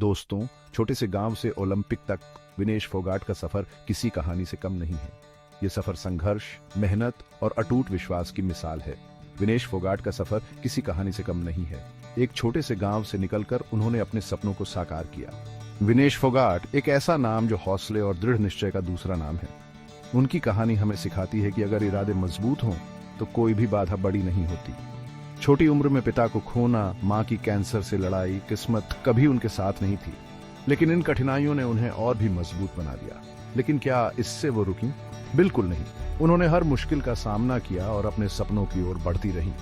दोस्तों, छोटे से गांव से ओलंपिक तक विनेश फोगाट का सफर किसी कहानी से कम नहीं है। ये सफर संघर्ष, मेहनत और अटूट विश्वास की मिसाल है। विनेश फोगाट का सफर किसी कहानी से कम नहीं है। एक छोटे से गांव से निकलकर उन्होंने अपने सपनों को साकार किया। विनेश फोगाट एक ऐसा नाम जो हौसले और दृढ़ निश्चय का दूसरा नाम है। उनकी कहानी हमें सिखाती है कि अगर इरादे मजबूत हों तो कोई भी बाधा बड़ी नहीं होती। छोटी उम्र में पिता को खोना, मां की कैंसर से लड़ाई, किस्मत कभी उनके साथ नहीं थी, लेकिन इन कठिनाइयों ने उन्हें और भी मजबूत बना दिया। लेकिन क्या इससे वो रुकी? बिल्कुल नहीं। उन्होंने हर मुश्किल का सामना किया और अपने सपनों की ओर बढ़ती रही।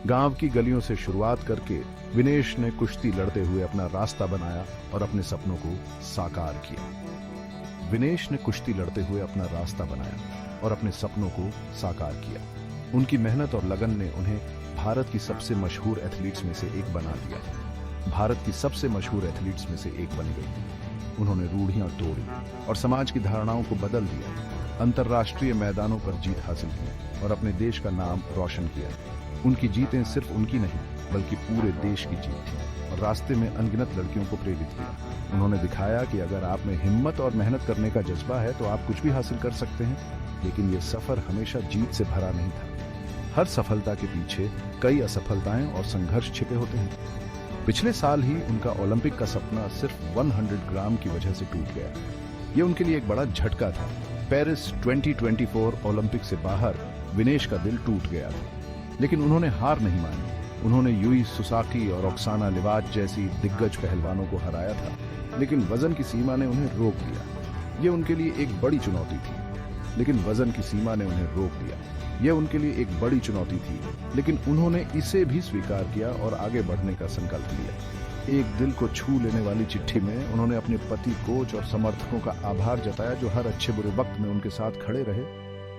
गांव की गलियों से शुरुआत करके विनेश ने कुश्ती लड़ते हुए अपना रास्ता बनाया और अपने सपनों को साकार किया। विनेश ने कुश्ती लड़ते हुए अपना रास्ता बनाया और अपने सपनों को साकार किया। उनकी मेहनत और लगन ने उन्हें भारत की सबसे मशहूर एथलीट्स में से एक बना दिया। भारत की सबसे मशहूर एथलीट्स में से एक बन गई। उन्होंने रूढ़ियां तोड़ी और समाज की धारणाओं को बदल दिया। अंतर्राष्ट्रीय मैदानों पर जीत हासिल की और अपने देश का नाम रोशन किया। उनकी जीतें सिर्फ उनकी नहीं, बल्कि पूरे देश की जीत थी और रास्ते में अनगिनत लड़कियों को प्रेरित किया। उन्होंने दिखाया कि अगर आप में हिम्मत और मेहनत करने का जज्बा है तो आप कुछ भी हासिल कर सकते हैं। लेकिन यह सफर हमेशा जीत से भरा नहीं था। हर सफलता के पीछे कई असफलताएं और संघर्ष छिपे होते हैं। पिछले साल ही उनका ओलंपिक का सपना सिर्फ 100 ग्राम की वजह से टूट गया। ये उनके लिए एक बड़ा झटका था। पेरिस 2024 ओलंपिक से बाहर विनेश का दिल टूट गया था, लेकिन उन्होंने हार नहीं मानी। उन्होंने यूई सुसाकी और ओक्साना लिवाच जैसी दिग्गज पहलवानों को हराया था, लेकिन वजन की सीमा ने उन्हें रोक दिया। ये उनके लिए एक बड़ी चुनौती थी, लेकिन वजन की सीमा ने उन्हें रोक दिया। यह उनके लिए एक बड़ी चुनौती थी, लेकिन उन्होंने इसे भी स्वीकार किया और आगे बढ़ने का संकल्प लिया। एक दिल को छू लेने वाली चिट्ठी में उन्होंने अपने पति, कोच और समर्थकों का आभार जताया जो हर अच्छे बुरे वक्त में उनके साथ खड़े रहे।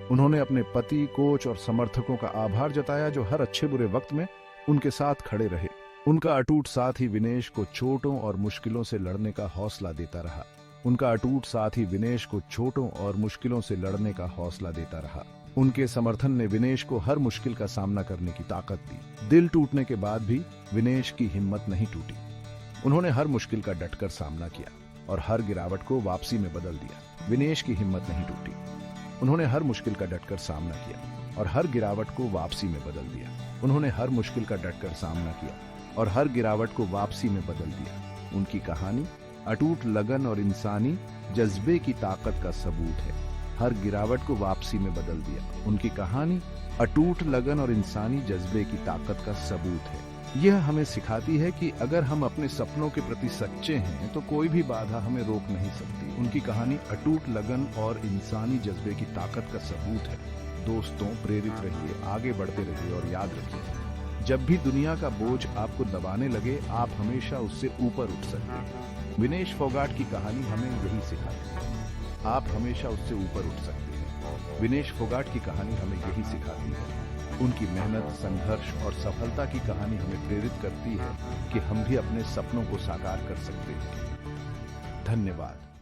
उन्होंने अपने पति, कोच और समर्थकों का आभार जताया जो हर अच्छे बुरे वक्त में उनके साथ खड़े रहे। उनका अटूट साथ ही विनेश को चोटों और मुश्किलों से लड़ने का हौसला देता रहा। उनका अटूट साथ ही विनेश को चोटों और मुश्किलों से लड़ने का हौसला देता रहा। उनके समर्थन ने विनेश को हर मुश्किल का सामना करने की ताकत दी। दिल टूटने के बाद भी विनेश की हिम्मत नहीं टूटी। उन्होंने हर मुश्किल का डटकर सामना किया और हर गिरावट को वापसी में बदल दिया। विनेश की हिम्मत नहीं टूटी। उन्होंने हर मुश्किल का डटकर सामना किया और हर गिरावट को वापसी में बदल दिया। उन्होंने हर मुश्किल का डटकर सामना किया और हर गिरावट को वापसी में बदल दिया। उनकी कहानी अटूट लगन और इंसानी जज्बे की ताकत का सबूत है। हर गिरावट को वापसी में बदल दिया। उनकी कहानी अटूट लगन और इंसानी जज्बे की ताकत का सबूत है। यह हमें सिखाती है कि अगर हम अपने सपनों के प्रति सच्चे हैं तो कोई भी बाधा हमें रोक नहीं सकती। उनकी कहानी अटूट लगन और इंसानी जज्बे की ताकत का सबूत है। दोस्तों, प्रेरित रहिए, आगे बढ़ते रहिए और याद रखिए, जब भी दुनिया का बोझ आपको दबाने लगे, आप हमेशा उससे ऊपर उठ सकते हैं। विनेश फोगाट की कहानी हमें यही सिखाती है। आप हमेशा उससे ऊपर उठ सकते हैं। विनेश फोगाट की कहानी हमें यही सिखाती है। उनकी मेहनत, संघर्ष और सफलता की कहानी हमें प्रेरित करती है कि हम भी अपने सपनों को साकार कर सकते हैं। धन्यवाद।